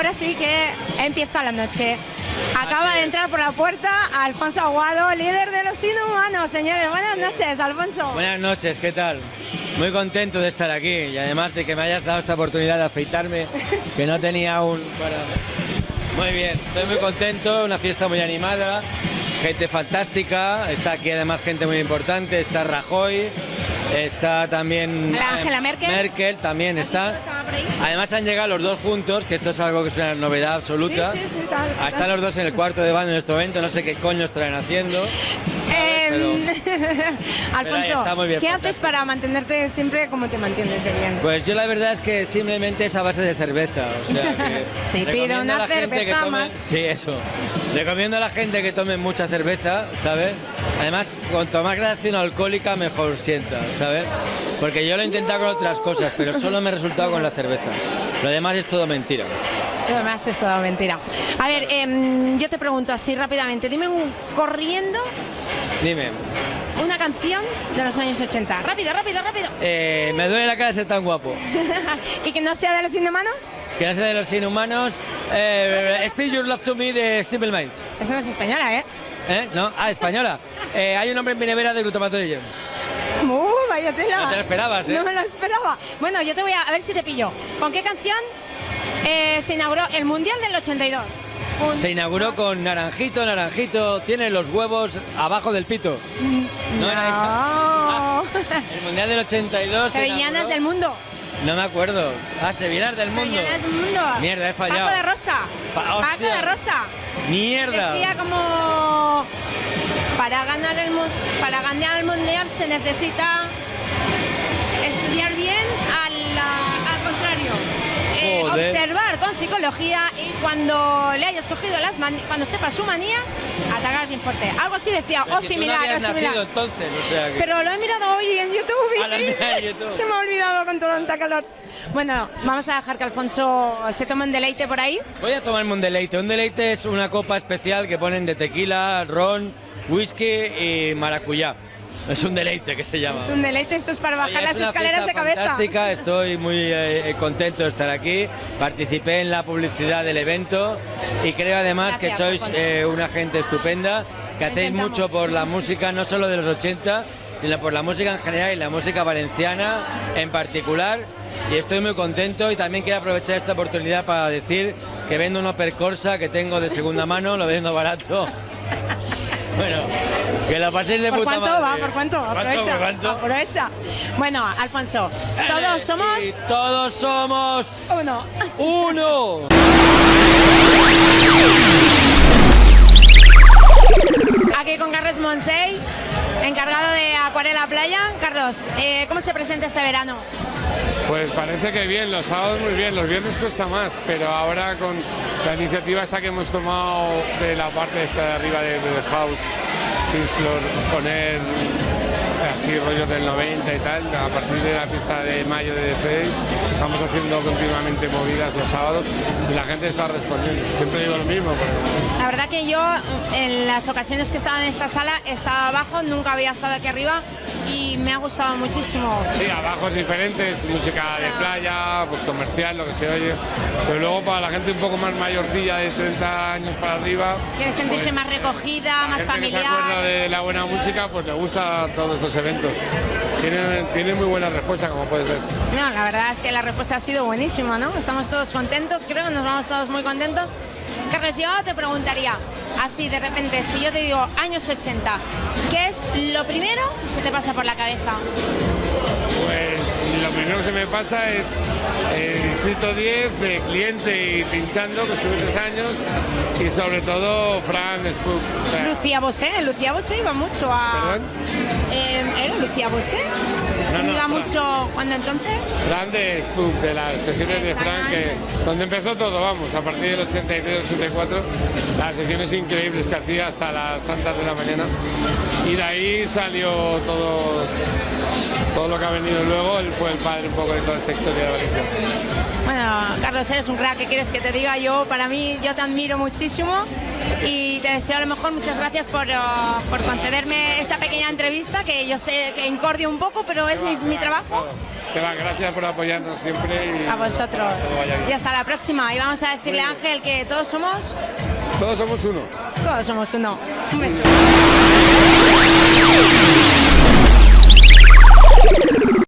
ahora sí que empieza la noche. Acaba de entrar por la puerta Alfonso Aguado, líder de los Inhumanos. Señores, buenas noches, Alfonso. Buenas noches, ¿qué tal? Muy contento de estar aquí y además de que me hayas dado esta oportunidad de afeitarme, que no tenía aún para... Muy bien, estoy muy contento, una fiesta muy animada, gente fantástica, está aquí además gente muy importante, está Rajoy, está también... Angela Merkel. Merkel también está. Además han llegado los dos juntos, que esto es algo que es una novedad absoluta. Sí, tal. Están los dos en el cuarto de baño en este momento, no sé qué coño estarán haciendo. Alfonso, está muy bien, ¿qué haces para mantenerte siempre como te mantienes de bien? Pues yo la verdad es que simplemente es a base de cerveza, o sea que... Sí, pero una cerveza más. Sí, eso. Recomiendo a la gente que tome mucha cerveza, ¿sabes? Además, cuanto más gradación alcohólica, mejor sienta, ¿sabes? Porque yo lo he intentado con otras cosas, pero solo me ha resultado con la cerveza. Lo demás es todo mentira. Lo demás es todo mentira. A ver, yo te pregunto así rápidamente, dime corriendo... Dime. Una canción de los años 80. Rápido. Me duele la cara de ser tan guapo. ¿Y que no sea de los Inhumanos? Que no sea de los Inhumanos. Speak Your Love to Me de Simple Minds. Esa no es española, ¿eh? ¿No? Ah, española. Hay un hombre en mi nevera de glutamato de yodo. Vaya tela. No te lo esperabas, ¿eh? No me lo esperaba. Bueno, yo te voy a ver si te pillo. ¿Con qué canción se inauguró el Mundial del 82? Se inauguró con Naranjito, tiene los huevos abajo del pito. ¿No era esa? Ah, el Mundial del 82. Sevillanas del mundo. No me acuerdo. Sevillanas del mundo. Sevillanas del mundo. Mierda, he fallado. Paco de Rosa. Paco de Rosa. Mierda. Decía como... Para ganar el Mundial se necesita estudiar bien al contrario. Observar con psicología y cuando le hayas cogido cuando sepas su manía, atacar bien fuerte. Algo así decía, pero o si similar, tú no habías nacido entonces, o sea que... Pero lo he mirado hoy en YouTube y YouTube. Se me ha olvidado con tanta calor. Bueno, vamos a dejar que Alfonso se tome un deleite por ahí. Voy a tomarme un deleite. Un deleite es una copa especial que ponen de tequila, ron, whisky y maracuyá. Es un deleite que se llama. Es un deleite, eso es para bajar las escaleras de cabeza. Fantástica, estoy muy contento de estar aquí. Participé en la publicidad del evento y creo además que sois una gente estupenda, que hacéis mucho por la música, no solo de los 80, sino por la música en general y la música valenciana en particular. Y estoy muy contento y también quiero aprovechar esta oportunidad para decir que vendo un Opel Corsa que tengo de segunda mano, lo vendo barato. Bueno, que lo paséis de puta madre. ¿Por cuánto? Aprovecha. Bueno, Alfonso, todos somos uno. Aquí con Carlos Montseny, encargado de Acuarela Playa. Carlos, ¿cómo se presenta este verano? Pues parece que bien, los sábados muy bien, los viernes cuesta más, pero ahora con la iniciativa esta que hemos tomado de la parte esta de arriba de House, Fifth Floor, poner así rollos del 90 y tal, a partir de la fiesta de mayo de The Face, estamos haciendo continuamente movidas los sábados y la gente está respondiendo. Siempre digo lo mismo, pero... La verdad que yo en las ocasiones que he estado en esta sala estaba abajo, nunca había estado aquí arriba y me ha gustado muchísimo. Sí, abajo es diferente, es música de playa, pues comercial, lo que se oye, pero luego para la gente un poco más mayorcilla de 30 años para arriba... Quiere sentirse pues, más recogida, más familiar. Que se acuerda de la buena música, pues le gusta todos estos eventos. Tiene muy buena respuesta, como puedes ver. No, la verdad es que la respuesta ha sido buenísima, ¿no? Estamos todos contentos, creo que nos vamos todos muy contentos. Carlos, yo te preguntaría, así de repente, si yo te digo años 80, ¿qué es lo primero que se te pasa por la cabeza? Pues lo primero que se me pasa es el Distrito 10 de cliente y pinchando, que estuve 3 años, y sobre todo Fran Spook. O sea, Lucía Bosé iba mucho a... ¿Perdón? ¿Era Lucía Bosé? No, iba mucho, ¿cuándo entonces? Fran de Spook, de las sesiones de Fran, donde empezó todo, vamos, a partir del 83-84, las sesiones increíbles que hacía hasta las tantas de la mañana, y de ahí salió todo lo que ha venido luego. Él fue el padre un poco de toda esta historia de Valencia. Bueno, Carlos, eres un crack, ¿qué quieres que te diga? Para mí, yo te admiro muchísimo y te deseo lo mejor. Muchas gracias por concederme esta pequeña entrevista, que yo sé que incordio un poco, pero es mi trabajo. Esteban, gracias por apoyarnos siempre. Y a vosotros. Y hasta la próxima. Y vamos a decirle a Ángel que todos somos... Todos somos uno. Todos somos uno. Un beso.